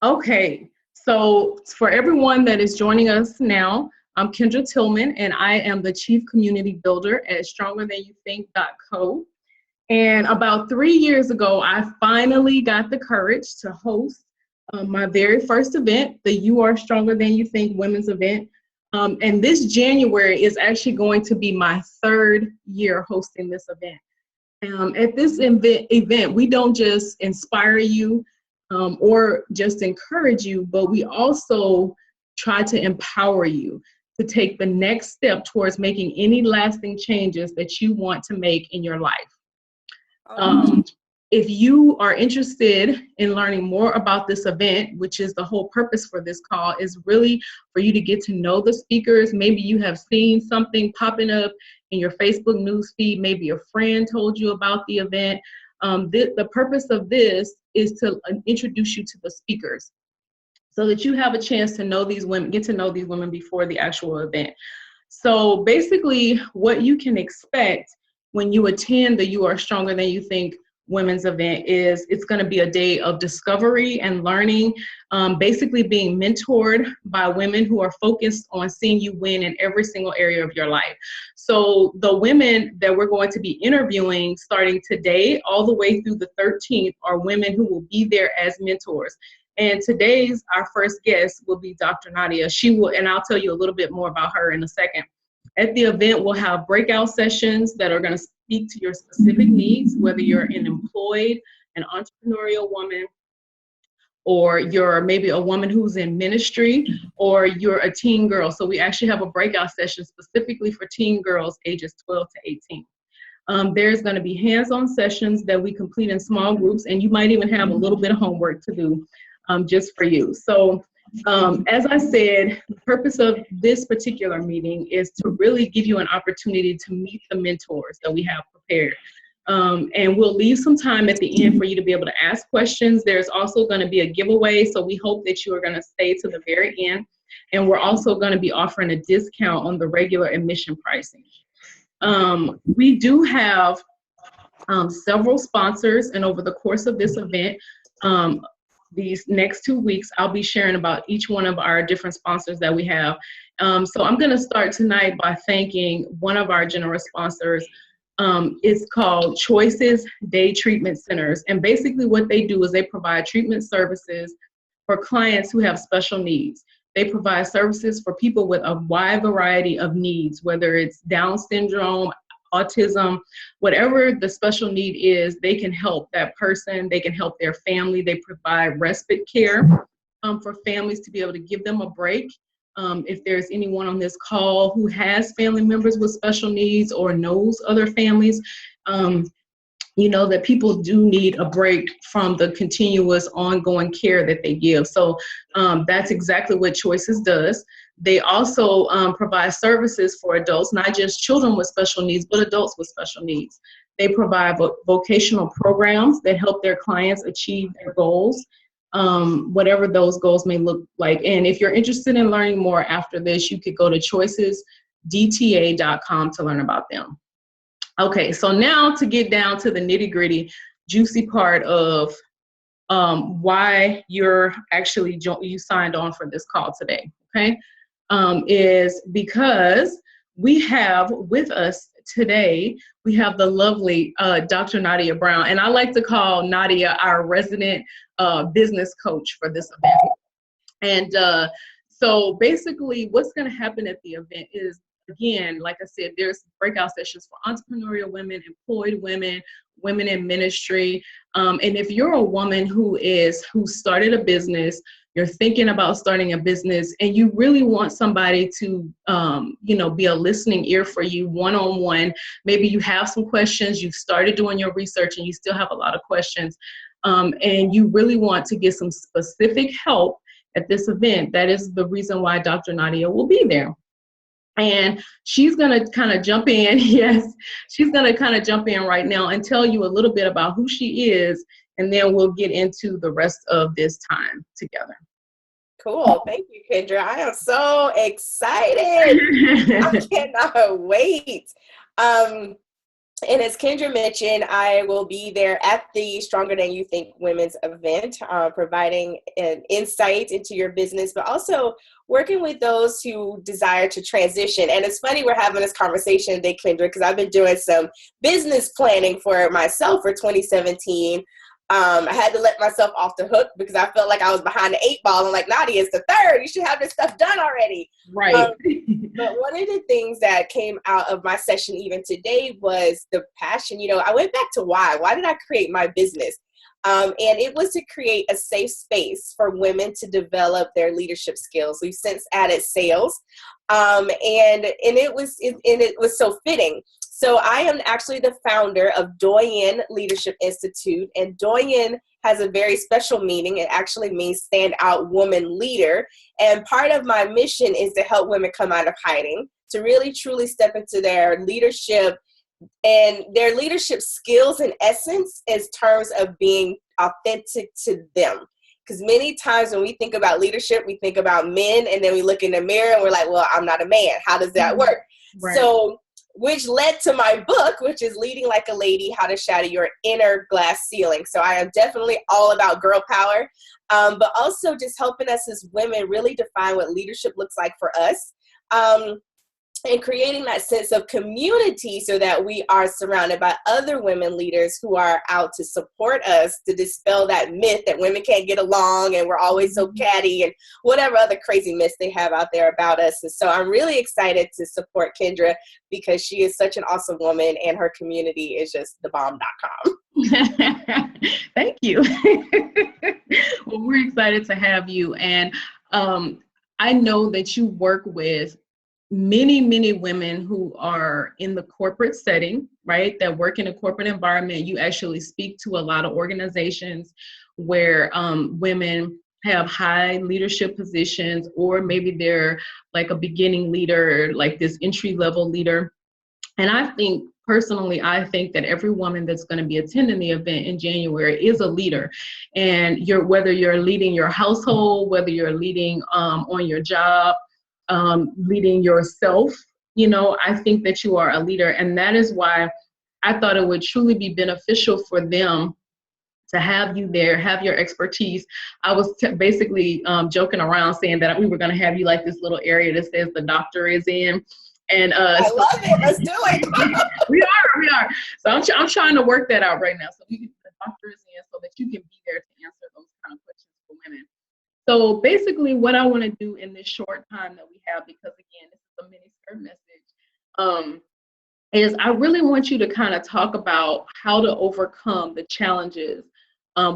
Okay, so for everyone that is joining us now, I'm Kendra Tillman, and I am the Chief Community Builder at StrongerThanYouThink.co. And about 3 years ago, I finally got the courage to host my very first event, the You Are Stronger Than You Think Women's Event. And this January is actually going to be my third year hosting this event. At this event, we don't just inspire you or just encourage you, but we also try to empower you to take the next step towards making any lasting changes that you want to make in your life. If you are interested in learning more about this event, which is the whole purpose for this call, is really for you to get to know the speakers. Maybe you have seen something popping up in your Facebook news feed. Maybe a friend told you about the event. The purpose of this is to introduce you to the speakers so that you have a chance to know these women, get to know these women before the actual event. So basically what you can expect when you attend the You Are Stronger Than You Think women's event is it's going to be a day of discovery and learning, basically being mentored by women who are focused on seeing you win in every single area of your life. So the women that we're going to be interviewing starting today all the way through the 13th are women who will be there as mentors. And today's our first guest will be Dr. Nadia. She will, and I'll tell you a little bit more about her in a second. At the event, we'll have breakout sessions that are going to speak to your specific needs, whether you're an employed, an entrepreneurial woman, or you're maybe a woman who's in ministry, or you're a teen girl. So we actually have a breakout session specifically for teen girls ages 12 to 18. There's going to be hands-on sessions that we complete in small groups, and you might even have a little bit of homework to do just for you. So as I said, the purpose of this particular meeting is to really give you an opportunity to meet the mentors that we have prepared. And we'll leave some time at the end for you to be able to ask questions. There's also going to be a giveaway, so we hope that you are going to stay to the very end. And we're also going to be offering a discount on the regular admission pricing. We do have several sponsors, and over the course of this event, these next 2 weeks, I'll be sharing about each one of our different sponsors that we have. So I'm going to start tonight by thanking one of our generous sponsors. It's called Choices Day Treatment Centers. And basically what they do is they provide treatment services for clients who have special needs. They provide services for people with a wide variety of needs, whether it's Down syndrome, autism, whatever the special need is, they can help that person, they can help their family. They provide respite care for families to be able to give them a break. If there's anyone on this call who has family members with special needs or knows other families, you know that people do need a break from the continuous ongoing care that they give. So that's exactly what Choices does. They also provide services for adults, not just children with special needs, but adults with special needs. They provide vocational programs that help their clients achieve their goals, whatever those goals may look like. And if you're interested in learning more after this, you could go to choicesdta.com to learn about them. Okay, so now to get down to the nitty-gritty, juicy part of why you signed on for this call today, okay, is because we have with us today, we have the lovely Dr. Nadia Brown, and I like to call Nadia our resident business coach for this event. And so basically what's going to happen at the event is, again, like I said, there's breakout sessions for entrepreneurial women, employed women, women in ministry. And if you're a woman who started a business, you're thinking about starting a business, and you really want somebody to, be a listening ear for you one-on-one. Maybe you have some questions, you've started doing your research and you still have a lot of questions, and you really want to get some specific help at this event. That is the reason why Dr. Nadia will be there. And she's going to kind of jump in. Yes, she's going to kind of jump in right now and tell you a little bit about who she is, and then we'll get into the rest of this time together. Cool. Thank you, Kendra. I am so excited. I cannot wait. And as Kendra mentioned, I will be there at the Stronger Than You Think Women's event, providing an insight into your business, but also working with those who desire to transition. And it's funny we're having this conversation today, Kendra, because I've been doing some business planning for myself for 2017. I had to let myself off the hook because I felt like I was behind the 8 ball. I'm like, Nadia, it's the 3rd. You should have this stuff done already. Right. But one of the things that came out of my session even today was the passion. You know, I went back to why. Why did I create my business? And it was to create a safe space for women to develop their leadership skills. We've since added sales, and it was so fitting. So I am actually the founder of Doyen Leadership Institute, and Doyen has a very special meaning. It actually means standout woman leader. And part of my mission is to help women come out of hiding, to really truly step into their leadership and their leadership skills in essence as terms of being authentic to them. Because many times when we think about leadership, we think about men, and then we look in the mirror and we're like, well, I'm not a man. How does that work? Right. So, which led to my book, which is Leading Like a Lady, How to Shatter Your Inner Glass Ceiling. So I am definitely all about girl power, but also just helping us as women really define what leadership looks like for us. And creating that sense of community so that we are surrounded by other women leaders who are out to support us, to dispel that myth that women can't get along and we're always so catty and whatever other crazy myths they have out there about us. And so I'm really excited to support Kendra because she is such an awesome woman and her community is just thebomb.com. Thank you. Well, we're excited to have you. And I know that you work with many women who are in the corporate setting, right? That work in a corporate environment. You actually speak to a lot of organizations where women have high leadership positions, or maybe they're like a beginning leader, like this entry-level leader. And I think that every woman that's going to be attending the event in January is a leader. And whether you're leading your household, whether you're leading on your job, leading yourself, I think that you are a leader. And that is why I thought it would truly be beneficial for them to have you there, have your expertise. I was basically joking around saying that we were going to have you like this little area that says the doctor is in. And I love it. Let's do it. We are. So I'm trying to work that out right now. So the doctor is in so that you can be there to answer those kind of questions for women. So basically what I want to do in this short time that we have, because again, this is a mini-skirt message, is I really want you to kind of talk about how to overcome the challenges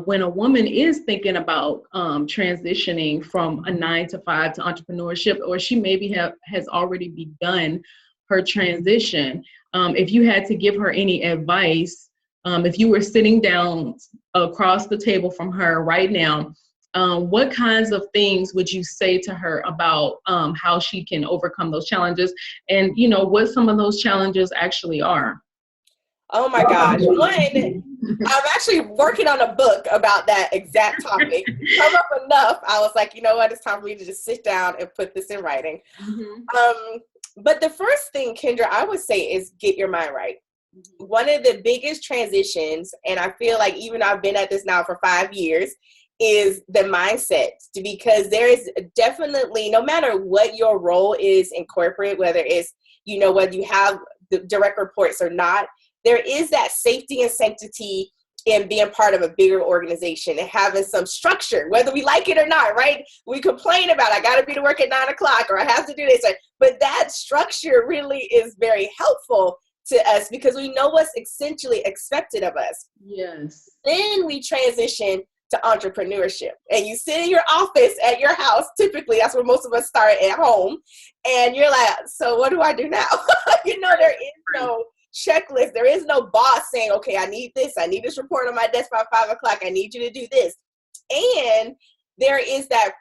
when a woman is thinking about transitioning from a 9-to-5 to entrepreneurship, or she maybe has already begun her transition. If you had to give her any advice, if you were sitting down across the table from her right now, what kinds of things would you say to her about how she can overcome those challenges, and what some of those challenges actually are? Oh my gosh. One, I'm actually working on a book about that exact topic. Come up enough. I was like, you know what? It's time for me to just sit down and put this in writing. Mm-hmm. But the first thing, Kendra, I would say is get your mind right. Mm-hmm. One of the biggest transitions, and I feel like even I've been at this now for 5 years, is the mindset, because there is definitely, no matter what your role is in corporate, whether it's, whether you have the direct reports or not, there is that safety and sanctity in being part of a bigger organization and having some structure, whether we like it or not, right? We complain about, I got to be to work at 9 o'clock or I have to do this, but that structure really is very helpful to us because we know what's essentially expected of us. Yes. Then we transition to entrepreneurship, and you sit in your office at your house. Typically, that's where most of us start, at home, and you're like, so what do I do now? There is no checklist. There is no boss saying, okay, I need this report on my desk by 5 o'clock. I need you to do this. And there is that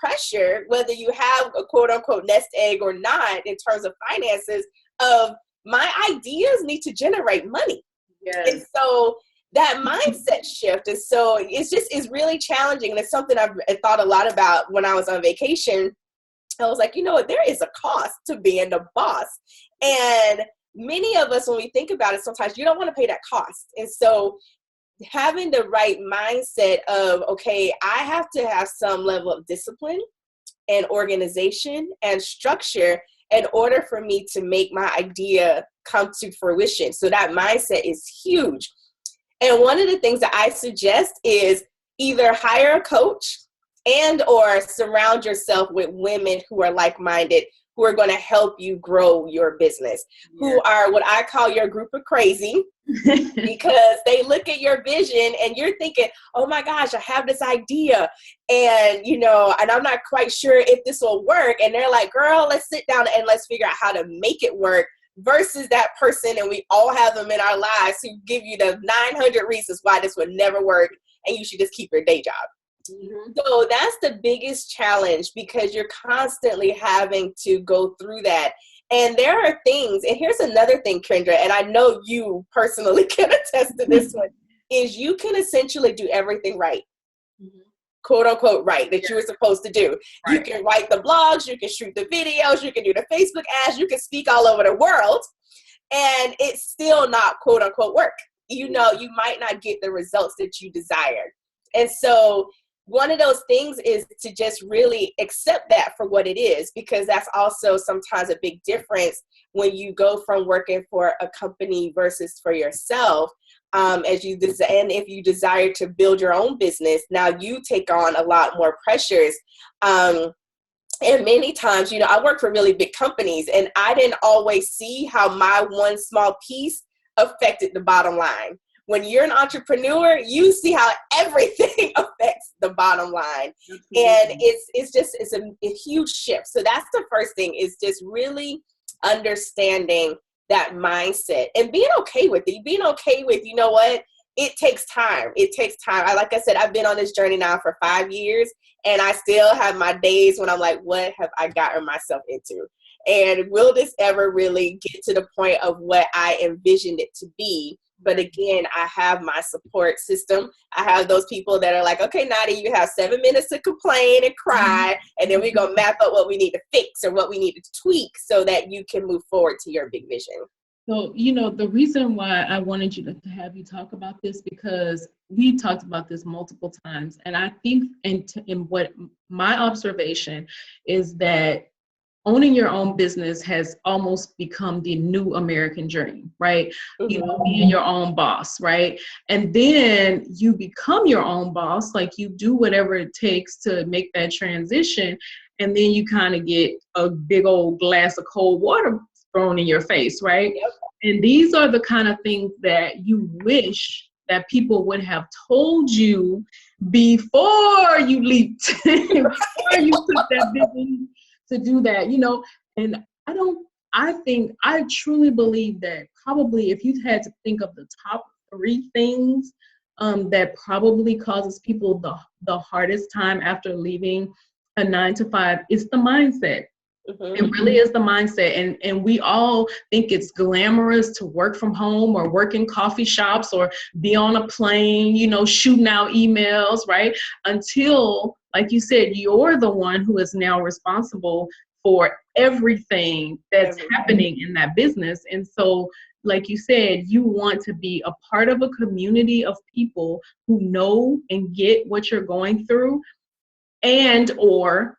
pressure, whether you have a quote unquote nest egg or not, in terms of finances, of my ideas need to generate money. Yes. And so that mindset shift is really challenging. And it's something I've thought a lot about when I was on vacation. I was like, there is a cost to being the boss. And many of us, when we think about it, sometimes you don't want to pay that cost. And so having the right mindset of, okay, I have to have some level of discipline and organization and structure in order for me to make my idea come to fruition. So that mindset is huge. And one of the things that I suggest is either hire a coach and or surround yourself with women who are like-minded, who are going to help you grow your business, who are what I call your group of crazy, because they look at your vision and you're thinking, oh my gosh, I have this idea and, you know, and I'm not quite sure if this will work. And they're like, girl, let's sit down and let's figure out how to make it work, versus that person, and we all have them in our lives, who give you the 900 reasons why this would never work and you should just keep your day job. Mm-hmm. So that's the biggest challenge, because you're constantly having to go through that. And there are things, and here's another thing, Kendra, and I know you personally can attest to this one, is you can essentially do everything right. Mm-hmm. Quote unquote right, that you were supposed to do. Right. You can write the blogs, you can shoot the videos, you can do the Facebook ads, you can speak all over the world, and it's still not quote unquote work. You know, you might not get the results that you desired. And so one of those things is to just really accept that for what it is, because that's also sometimes a big difference when you go from working for a company versus for yourself. And if you desire to build your own business, now you take on a lot more pressures. And many times, you know, I work for really big companies, and I didn't always see how my one small piece affected the bottom line. When you're an entrepreneur, you see how everything affects the bottom line. Absolutely. And it's a huge shift. So that's the first thing, is just really understanding that mindset and being okay with it. Being okay with, you know what, it takes time. It takes time. Like I said, I've been on this journey now for 5 years, and I still have my days when I'm like, what have I gotten myself into? And will this ever really get to the point of what I envisioned it to be? But again, I have my support system. I have those people that are like, okay, Nadia, you have 7 minutes to complain and cry, and then we're going to map up what we need to fix or what we need to tweak so that you can move forward to your big vision. So, you know, the reason why I wanted you to have you talk about this, because we talked about this multiple times. And I think in what my observation is that owning your own business has almost become the new American dream, right? Mm-hmm. You know, being your own boss, right? And then you become your own boss, like you do whatever it takes to make that transition. And then you kind of get a big old glass of cold water thrown in your face, right? Yep. And these are the kind of things that you wish that people would have told you before you leaped, before you took that vision to do that, you know. And I truly believe that probably if you had to think of the top 3 things that probably causes people the hardest time after leaving a 9-to-5, it's the mindset. Mm-hmm. It really is the mindset. And we all think it's glamorous to work from home or work in coffee shops or be on a plane, you know, shooting out emails, right? Until, like you said, you're the one who is now responsible for everything that's happening in that business. And so, like you said, you want to be a part of a community of people who know and get what you're going through. And or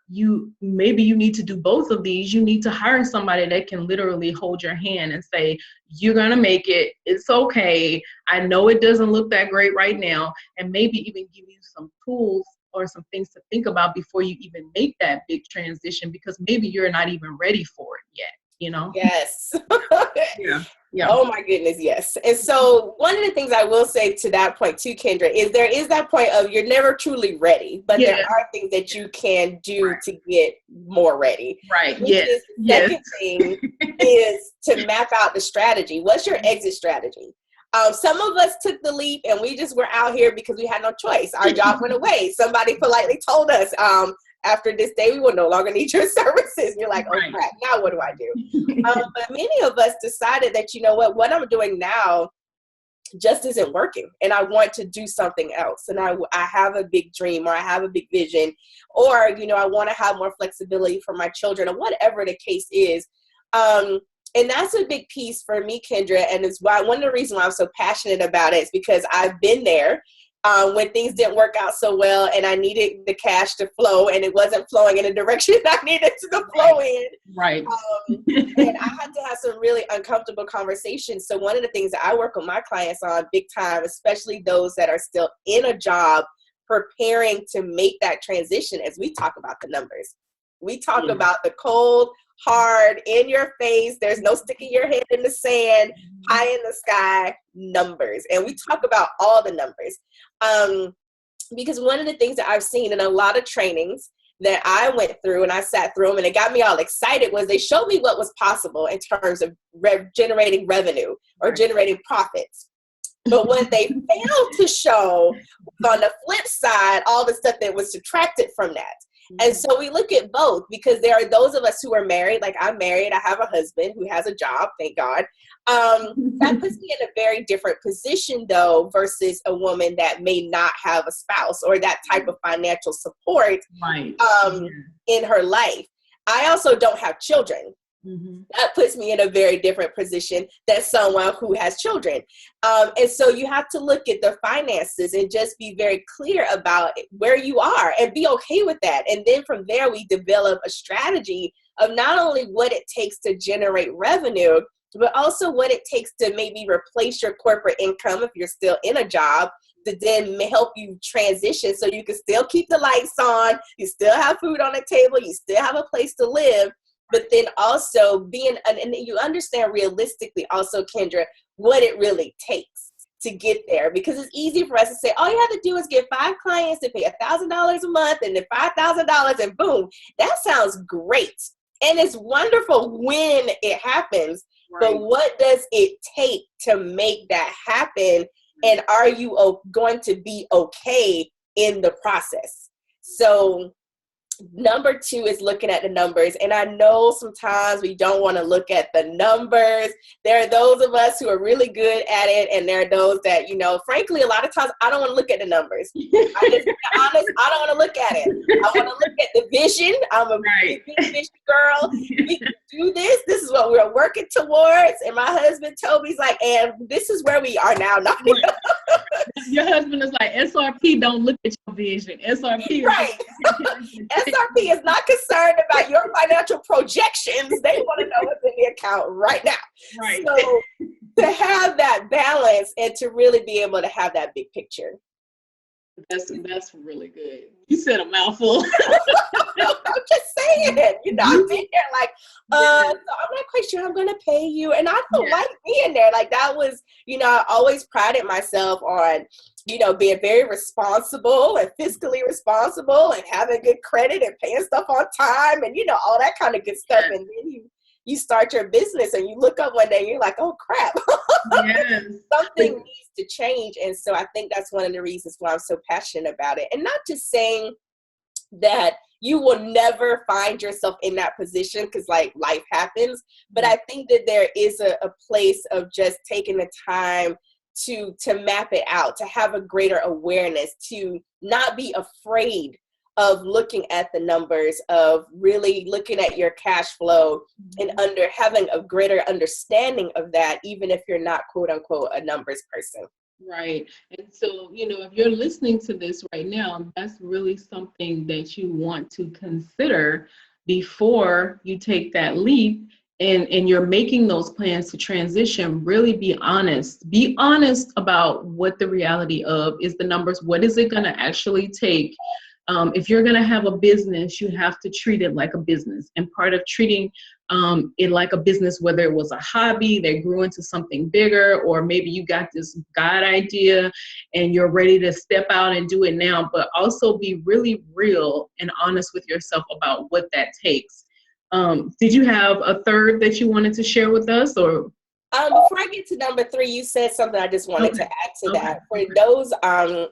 maybe you need to do both of these. You need to hire somebody that can literally hold your hand and say, you're going to make it. It's okay. I know it doesn't look that great right now. And maybe even give you some tools or some things to think about before you even make that big transition, because maybe you're not even ready for it yet, you know? Yes. Yeah. Oh my goodness, yes. And so one of the things I will say to that point too, Kendra, is there is that point of you're never truly ready, but there are things that you can do to get more ready. Right. The second thing is to map out the strategy. What's your exit strategy? Some of us took the leap and we just were out here because we had no choice. Our job went away. Somebody politely told us, after this day, we will no longer need your services. You're like, oh crap, now what do I do? But many of us decided that, you know what I'm doing now just isn't working. And I want to do something else. And I have a big dream, or I have a big vision, or, you know, I want to have more flexibility for my children, or whatever the case is. And that's a big piece for me, Kendra. And it's why one of the reasons why I'm so passionate about it is because I've been there when things didn't work out so well and I needed the cash to flow and it wasn't flowing in the direction I needed to flow in. Right. And I had to have some really uncomfortable conversations. So one of the things that I work with my clients on big time, especially those that are still in a job, preparing to make that transition, as we talk about the numbers. We talk about the cold, hard, in your face, there's no sticking your head in the sand, high in the sky numbers. And we talk about all the numbers. Because one of the things that I've seen in a lot of trainings that I went through and I sat through them and it got me all excited was they showed me what was possible in terms of generating revenue or generating profits. But what they failed to show was on the flip side, all the stuff that was subtracted from that. And so we look at both because there are those of us who are married, like I'm married, I have a husband who has a job, thank God. That puts me in a very different position though, versus a woman that may not have a spouse or that type of financial support in her life. I also don't have children. That puts me in a very different position than someone who has children. And so you have to look at the finances and just be very clear about where you are and be okay with that. And then from there, we develop a strategy of not only what it takes to generate revenue, but also what it takes to maybe replace your corporate income if you're still in a job, to then help you transition so you can still keep the lights on, you still have food on the table, you still have a place to live. But then also and you understand realistically also, Kendra, what it really takes to get there. Because it's easy for us to say, all you have to do is get 5 clients to pay $1,000 a month and then $5,000 and boom, that sounds great. And it's wonderful when it happens. Right. But what does it take to make that happen? And are you going to be okay in the process? So number 2 is looking at the numbers. And I know sometimes we don't want to look at the numbers. There are those of us who are really good at it. And there are those that, frankly, a lot of times I don't want to look at the numbers. I just be honest, I don't want to look at it. I want to look at the vision. I'm a big vision girl. We can do this. This is what we're working towards. And my husband told me, he's like, and this is where we are now. Your husband is like, SRP don't look at your vision. SRP right. SRP is not concerned about your financial projections. They want to know what's in the account right now. Right. So to have that balance and to really be able to have that big picture. That's really good. You said a mouthful. I'm just saying, I've been there like, so I'm not quite sure I'm going to pay you. And I don't like being there. Like that was, I always prided myself on, being very responsible and fiscally responsible and having good credit and paying stuff on time and, all that kind of good stuff. And then you start your business and you look up one day and you're like, oh crap, something needs to change. And so I think that's one of the reasons why I'm so passionate about it. And not just saying that you will never find yourself in that position because like life happens. But I think that there is a place of just taking the time to map it out, to have a greater awareness, to not be afraid of looking at the numbers, of really looking at your cash flow and having a greater understanding of that, even if you're not quote unquote a numbers person. Right. And so, if you're listening to this right now, that's really something that you want to consider before you take that leap and you're making those plans to transition. Really be honest. Be honest about what the reality of is the numbers. What is it going to actually take? If you're going to have a business, you have to treat it like a business. And part of treating it like a business, whether it was a hobby that grew into something bigger, or maybe you got this God idea and you're ready to step out and do it now, but also be really real and honest with yourself about what that takes. Did you have a third that you wanted to share with us, or? Before I get to number 3, you said something I just wanted to add to that. For those,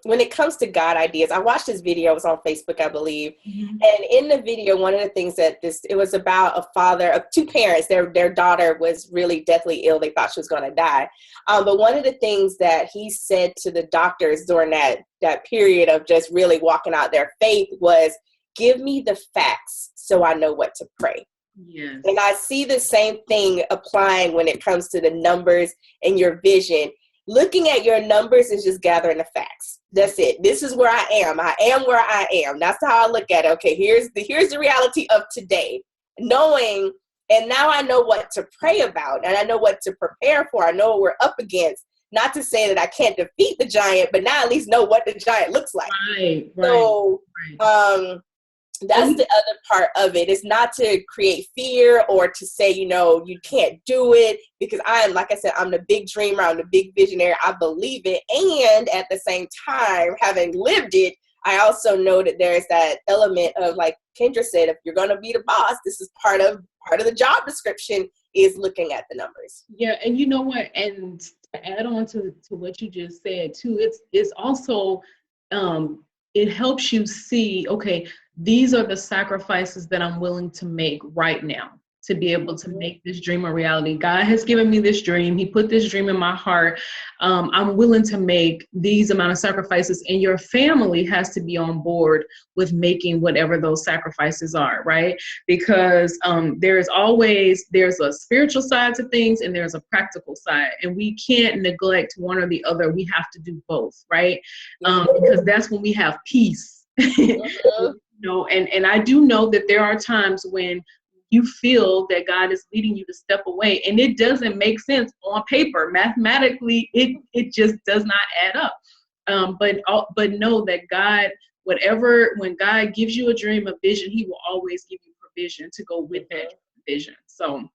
when it comes to God ideas, I watched this video, it was on Facebook, I believe. And in the video, one of the things that it was about a father of 2 parents, their daughter was really deathly ill. They thought she was going to die. But one of the things that he said to the doctors during that period of just really walking out their faith was, give me the facts so I know what to pray. Yes. And I see the same thing applying when it comes to the numbers and your vision. Looking at your numbers is just gathering the facts. That's it. This is where I am. I am where I am. That's how I look at it. Okay, here's the reality of today. Knowing, and now I know what to pray about, and I know what to prepare for. I know what we're up against. Not to say that I can't defeat the giant, but now I at least know what the giant looks like. Right. So, that's the other part of it. It's not to create fear or to say, you can't do it, because like I said, I'm the big dreamer. I'm the big visionary. I believe it. And at the same time, having lived it, I also know that there's that element of, like Kendra said, if you're going to be the boss, this is part of the job description, is looking at the numbers. Yeah. And you know what? And to add on to what you just said too, it's also, it helps you see, okay, these are the sacrifices that I'm willing to make right now to be able to make this dream a reality. God has given me this dream. He put this dream in my heart. I'm willing to make these amount of sacrifices, and your family has to be on board with making whatever those sacrifices are, right? Because there's a spiritual side to things and there's a practical side, and we can't neglect one or the other. We have to do both, right? Because that's when we have peace. And I do know that there are times when you feel that God is leading you to step away, and it doesn't make sense on paper. Mathematically, it just does not add up. But know that God, when God gives you a dream, a vision, He will always give you provision to go with that vision. So.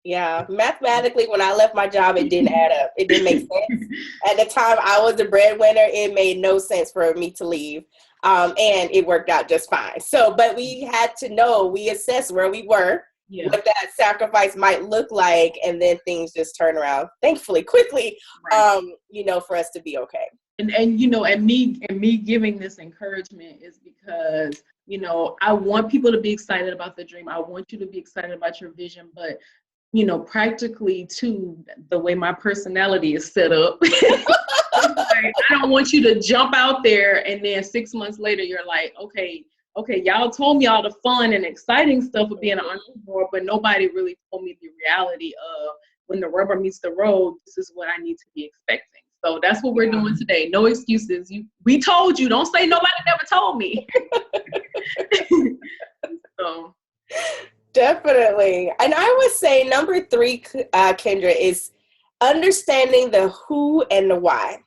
Yeah, mathematically, when I left my job, it didn't add up. It didn't make sense. At the time I was the breadwinner, it made no sense for me to leave. And it worked out just fine. So, but we had to know, we assessed where we were, what that sacrifice might look like, and then things just turn around, thankfully, quickly, for us to be okay. And me giving this encouragement is because, I want people to be excited about the dream. I want you to be excited about your vision, but practically too, the way my personality is set up, I don't want you to jump out there and then 6 months later you're like, okay, y'all told me all the fun and exciting stuff of being an entrepreneur, but nobody really told me the reality of when the rubber meets the road, this is what I need to be expecting. So that's what we're doing today. No excuses. We told you. Don't say nobody never told me. So. Definitely. And I would say number 3, Kendra, is understanding the who and the why.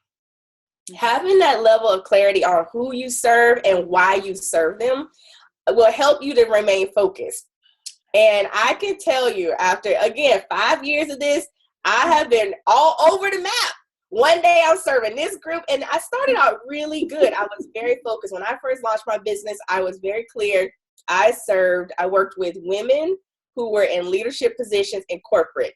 Having that level of clarity on who you serve and why you serve them will help you to remain focused. And I can tell you, after, again, 5 years of this, I have been all over the map. One day I'm serving this group, and I started out really good. I was very focused. When I first launched my business, I was very clear. I worked with women who were in leadership positions in corporate,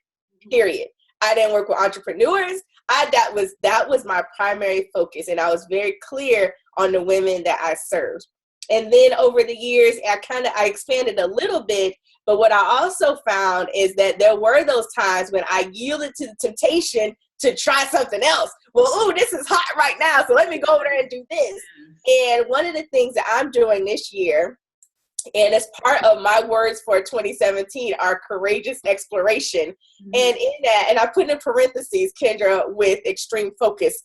period. I didn't work with entrepreneurs. That was my primary focus. And I was very clear on the women that I served. And then over the years, I expanded a little bit. But what I also found is that there were those times when I yielded to the temptation to try something else. Well, this is hot right now, so let me go over there and do this. And one of the things that I'm doing this year, and as part of my words for 2017, are courageous exploration. And in that, and I put in parentheses, Kendra, with extreme focus,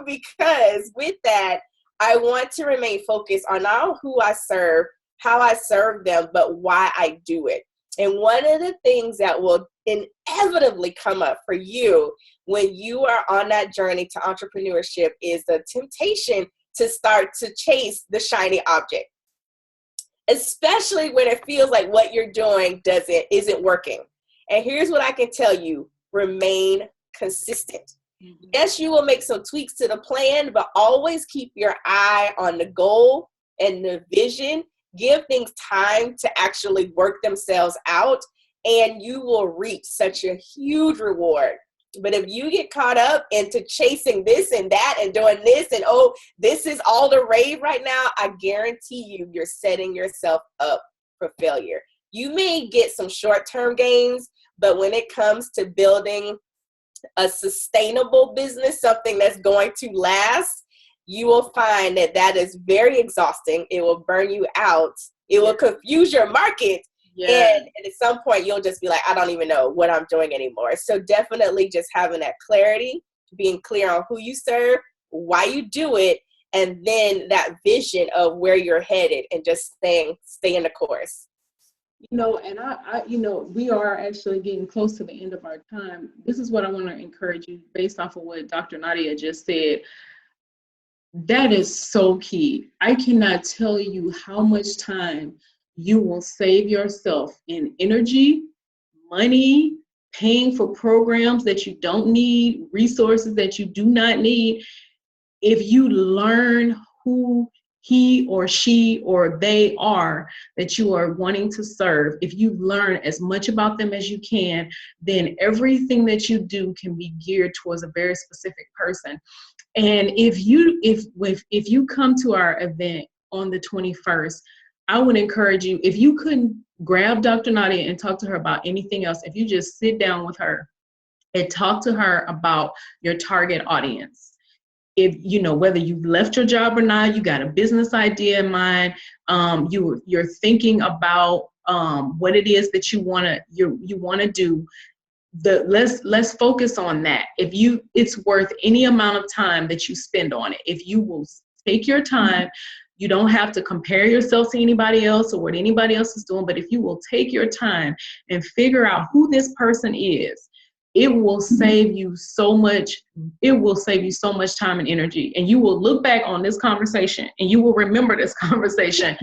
because with that, I want to remain focused on not who I serve, how I serve them, but why I do it. And one of the things that will inevitably come up for you when you are on that journey to entrepreneurship is the temptation to start to chase the shiny object, especially when it feels like what you're doing isn't working. And here's what I can tell you: remain consistent. Yes, you will make some tweaks to the plan, but always keep your eye on the goal and the vision. Give things time to actually work themselves out, and you will reap such a huge reward. But if you get caught up into chasing this and that and doing this and, this is all the rave right now, I guarantee you're setting yourself up for failure. You may get some short-term gains, but when it comes to building a sustainable business, something that's going to last, you will find that is very exhausting. It will burn you out. It will confuse your market. Yeah. And at some point, you'll just be like, I don't even know what I'm doing anymore. So definitely just having that clarity, being clear on who you serve, why you do it, and then that vision of where you're headed and just stay in the course. And we are actually getting close to the end of our time. This is what I want to encourage you based off of what Dr. Nadia just said. That is so key. I cannot tell you how much time you will save yourself in energy, money, paying for programs that you don't need, resources that you do not need, if you learn who he or she or they are that you are wanting to serve. If you learn as much about them as you can, then everything that you do can be geared towards a very specific person. And if you come to our event on the 21st, I would encourage you, if you couldn't grab Dr. Nadia and talk to her about anything else, if you just sit down with her and talk to her about your target audience. If whether you've left your job or not, you got a business idea in mind, you're thinking about what it is that you want to do. Let's focus on that. It's worth any amount of time that you spend on it. If you will take your time, you don't have to compare yourself to anybody else or what anybody else is doing, but if you will take your time and figure out who this person is, it will save you so much. It will save you so much time and energy. And you will look back on this conversation and you will remember this conversation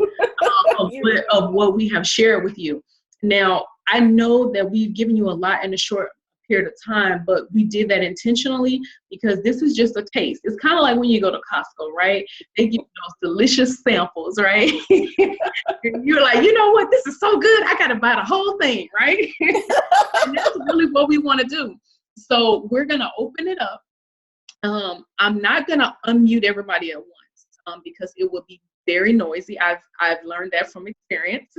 of what we have shared with you. Now, I know that we've given you a lot in a short period of time, but we did that intentionally because this is just a taste. It's kind of like when you go to Costco, right? They give you those delicious samples, right? And you're like, you know what? This is so good. I got to buy the whole thing, right? And that's really what we want to do. So we're going to open it up. I'm not going to unmute everybody at once because it will be very noisy. I've learned that from experience.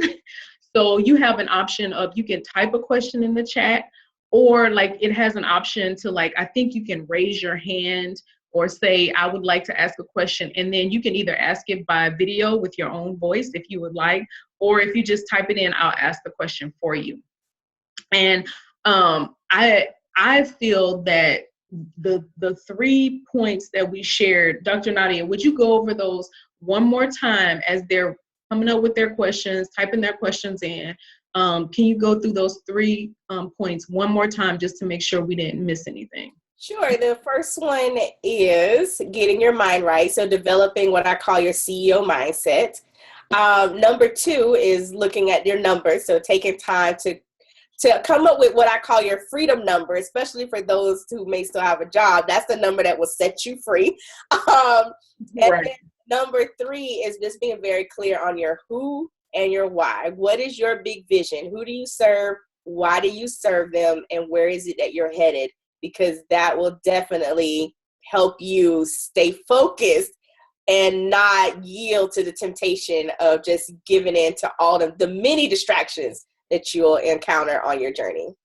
So you have an option of, you can type a question in the chat, or like it has an option to I think you can raise your hand or say, I would like to ask a question. And then you can either ask it by video with your own voice if you would like, or if you just type it in, I'll ask the question for you. And I feel that the 3 points that we shared, Dr. Nadia, would you go over those one more time as they're coming up with their questions, typing their questions in? Can you go through those 3 points one more time just to make sure we didn't miss anything? Sure. The first one is getting your mind right. So developing what I call your CEO mindset. Number 2 is looking at your numbers. So taking time to come up with what I call your freedom number, especially for those who may still have a job. That's the number that will set you free. And right. then number 3 is just being very clear on your who and your why. What is your big vision? Who do you serve? Why do you serve them? And where is it that you're headed? Because that will definitely help you stay focused and not yield to the temptation of just giving in to all the many distractions that you'll encounter on your journey.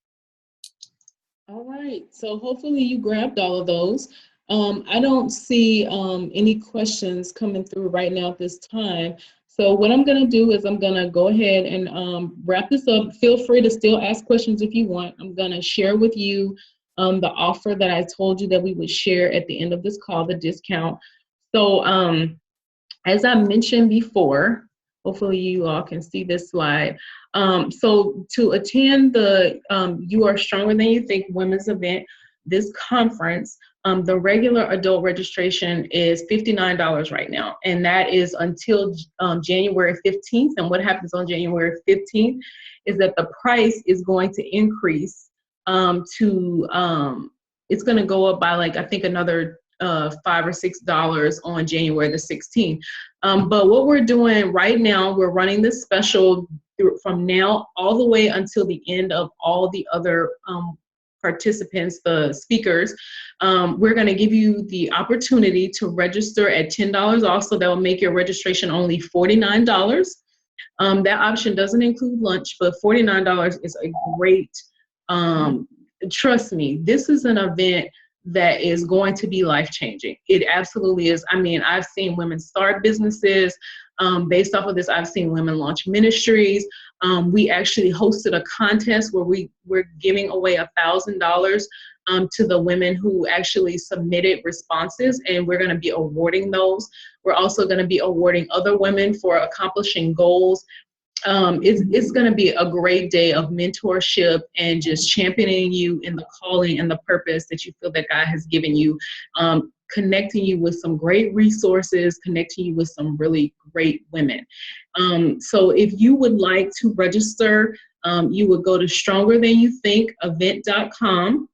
All right. So hopefully you grabbed all of those. I don't see any questions coming through right now at this time. So what I'm going to do is I'm going to go ahead and wrap this up. Feel free to still ask questions if you want. I'm going to share with you the offer that I told you that we would share at the end of this call, the discount. So as I mentioned before, hopefully you all can see this slide. So to attend the You Are Stronger Than You Think women's event, this conference, the regular adult registration is $59 right now, and that is until January 15th. And what happens on January 15th is that the price is going to increase it's going to go up by I think another $5 or $6 on January the 16th. But what we're doing right now, we're running this special from now all the way until the end of all the other participants, the speakers. We're going to give you the opportunity to register at $10 off, so that will make your registration only $49. That option doesn't include lunch, but $49 is a great, trust me, this is an event that is going to be life-changing. It absolutely is. I mean, I've seen women start businesses. Based off of this, I've seen women launch ministries. We actually hosted a contest where we're giving away $1,000 to the women who actually submitted responses, and we're going to be awarding those. We're also going to be awarding other women for accomplishing goals. It's going to be a great day of mentorship and just championing you in the calling and the purpose that you feel that God has given you, connecting you with some great resources, connecting you with some really great women. So if you would like to register, you would go to strongerthanyouthinkevent.com.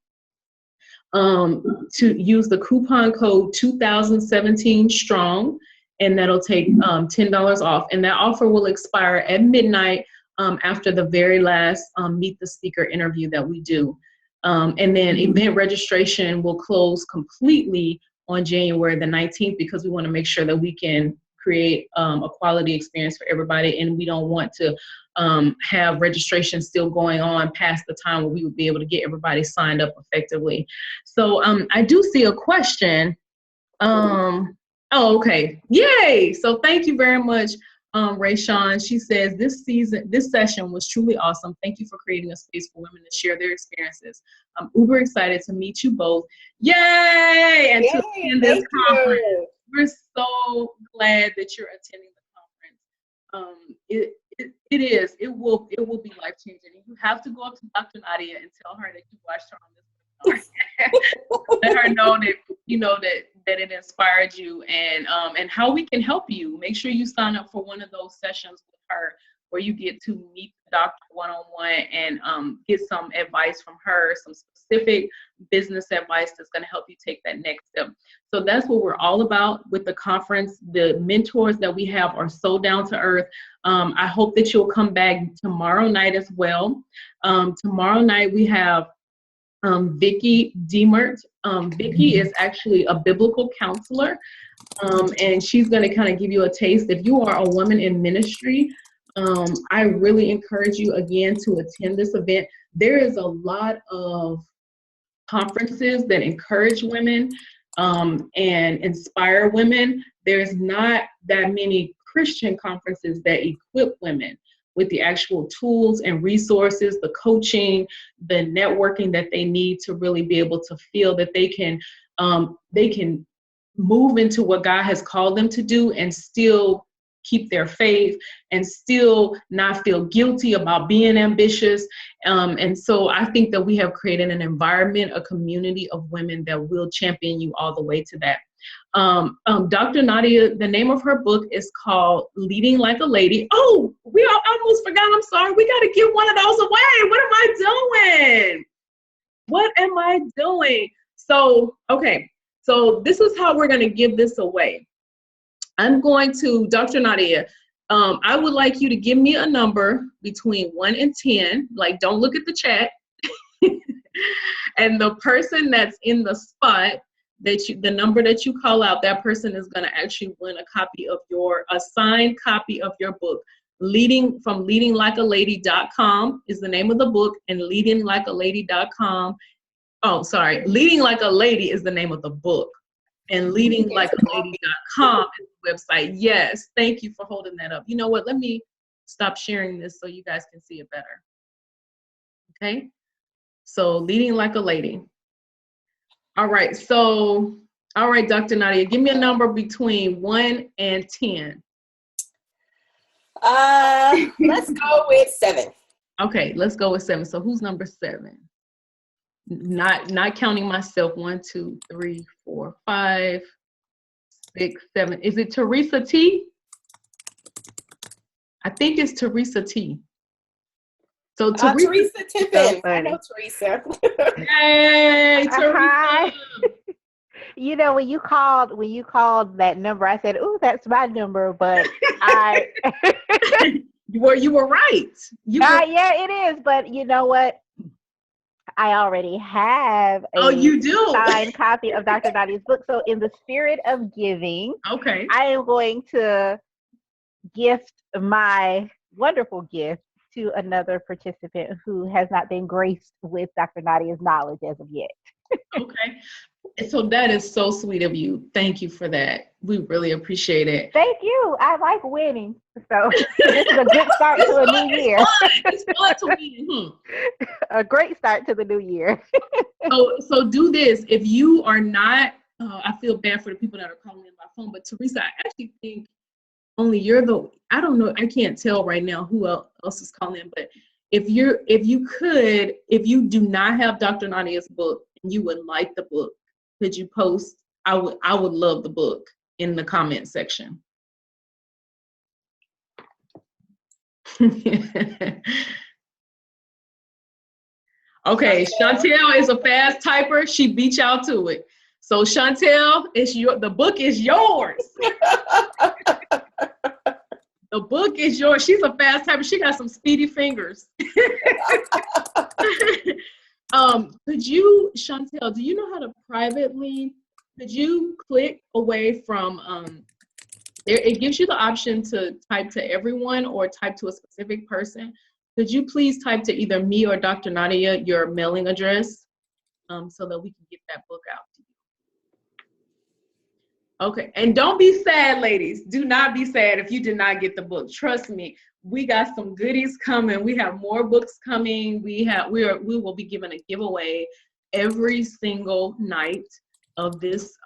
To use the coupon code 2017 strong, and that'll take $10 off. And that offer will expire at midnight after the very last Meet the Speaker interview that we do. And then event registration will close completely on January the 19th, because we want to make sure that we can create a quality experience for everybody, and we don't want to have registration still going on past the time where we would be able to get everybody signed up effectively. So I do see a question. Oh, okay. Yay. So thank you very much, Rayshawn. She says, this session was truly awesome. Thank you for creating a space for women to share their experiences. I'm uber excited to meet you both. Yay! And to attend this conference. We're so glad that you're attending the conference. It will be life changing. You have to go up to Dr. Nadia and tell her that you watched her on this webinar. Let her know that that it inspired you, and how we can help you. Make sure you sign up for one of those sessions with her, where you get to meet the doctor one-on-one and get some advice from her, some specific business advice that's going to help you take that next step. So that's what we're all about with the conference. The mentors that we have are so down to earth. I hope that you'll come back tomorrow night as well. Tomorrow night we have Vicki Diemert. Vicki is actually a biblical counselor, and she's going to kind of give you a taste. If you are a woman in ministry, I really encourage you again to attend this event. There is a lot of conferences that encourage women and inspire women. There's not that many Christian conferences that equip women with the actual tools and resources, the coaching, the networking that they need to really be able to feel that they can move into what God has called them to do and still keep their faith and still not feel guilty about being ambitious. And so I think that we have created an environment, a community of women that will champion you all the way to that. Dr. Nadia, the name of her book is called Leading Like a Lady. Oh, we almost forgot. I'm sorry. We got to give one of those away. What am I doing? So, okay. So this is how we're going to give this away. I'm going to, Dr. Nadia, I would like you to give me a number between 1 and 10. Like, don't look at the chat. And the person that's in the spot, the number that you call out, that person is going to actually win a signed copy of your book. Leadinglikealady.com is the name of the book, and leadinglikealady.com. Oh, sorry. Leading Like a Lady is the name of the book, and leadinglikealady.com is the website. Yes. Thank you for holding that up. You know what? Let me stop sharing this so you guys can see it better. Okay. So Leading Like a Lady. All right. So, all right, Dr. Nadia, give me a number between 1 and 10. Let's go with 7. Okay, let's go with 7. So who's number 7? Not counting myself. 1, 2, 3, 4, 5, 6, 7. Is it Teresa T? I think it's Teresa T. So Teresa Tiffin. I know Teresa. Hey, Teresa. You know, when you called that number, I said, "Ooh, that's my number," but you were right. Yeah, it is. But you know what? I already have you do signed copy of Dr. Nadia's book. So in the spirit of giving, okay, I am going to gift my wonderful gift to another participant who has not been graced with Dr. Nadia's knowledge as of yet. Okay. So that is so sweet of you. Thank you for that. We really appreciate it. Thank you. I like winning. So this is a good start to a new year. It's fun to win. A great start to the new year. So do this. If you are not, I feel bad for the people that are calling in by phone, but Teresa, I actually think only you're I don't know, I can't tell right now who else is calling in, but if you do not have Dr. Nadia's book and you would like the book, could you post, I would love the book in the comment section. Okay, Chantel is a fast typer. She beat y'all to it. So Chantel, the book is yours. The book is yours. She's a fast typer. She got some speedy fingers. Could you, Chantel, do you know how to privately, could you click away from, it gives you the option to type to everyone or type to a specific person. Could you please type to either me or Dr. Nadia your mailing address so that we can get that book out to you? Okay, and don't be sad, ladies. Do not be sad if you did not get the book. Trust me, we got some goodies coming. We have more books coming. We will be giving a giveaway every single night of these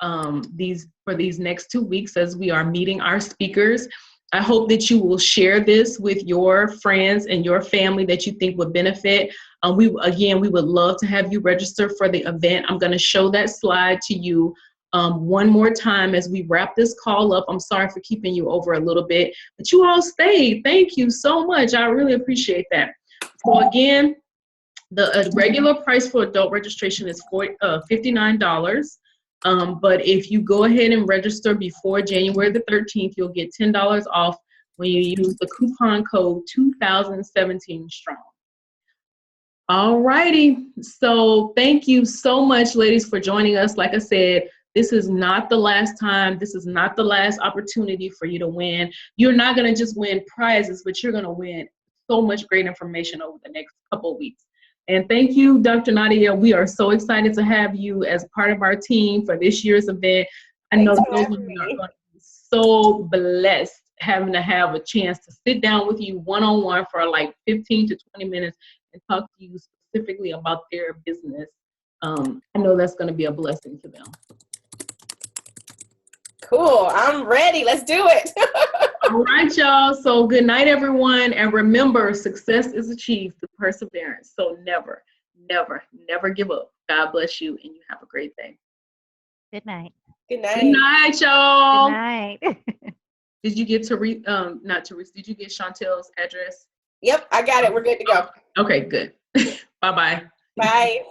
next 2 weeks as we are meeting our speakers. I hope that you will share this with your friends and your family that you think would benefit. We would love to have you register for the event. I'm going to show that slide to you one more time as we wrap this call up. I'm sorry for keeping you over a little bit, but you all stayed. Thank you so much. I really appreciate that. So again, the regular price for adult registration is $59. But if you go ahead and register before January the 13th, you'll get $10 off when you use the coupon code 2017STRONG. All righty. So thank you so much, ladies, for joining us. Like I said, this is not the last time. This is not the last opportunity for you to win. You're not going to just win prizes, but you're going to win so much great information over the next couple of weeks. And thank you, Dr. Nadia. We are so excited to have you as part of our team for this year's event. I know those women are going to be so blessed having to have a chance to sit down with you one-on-one for like 15 to 20 minutes and talk to you specifically about their business. I know that's going to be a blessing to them. Cool. I'm ready. Let's do it. All right, y'all. So good night, everyone. And remember, success is achieved through perseverance. So never, never, never give up. God bless you, and you have a great day. Good night. Good night. Good night, y'all. Good night. Did you get not Teresa, did you get Chantel's address? Yep, I got it. We're good to go. Okay, good. Bye-bye. Bye.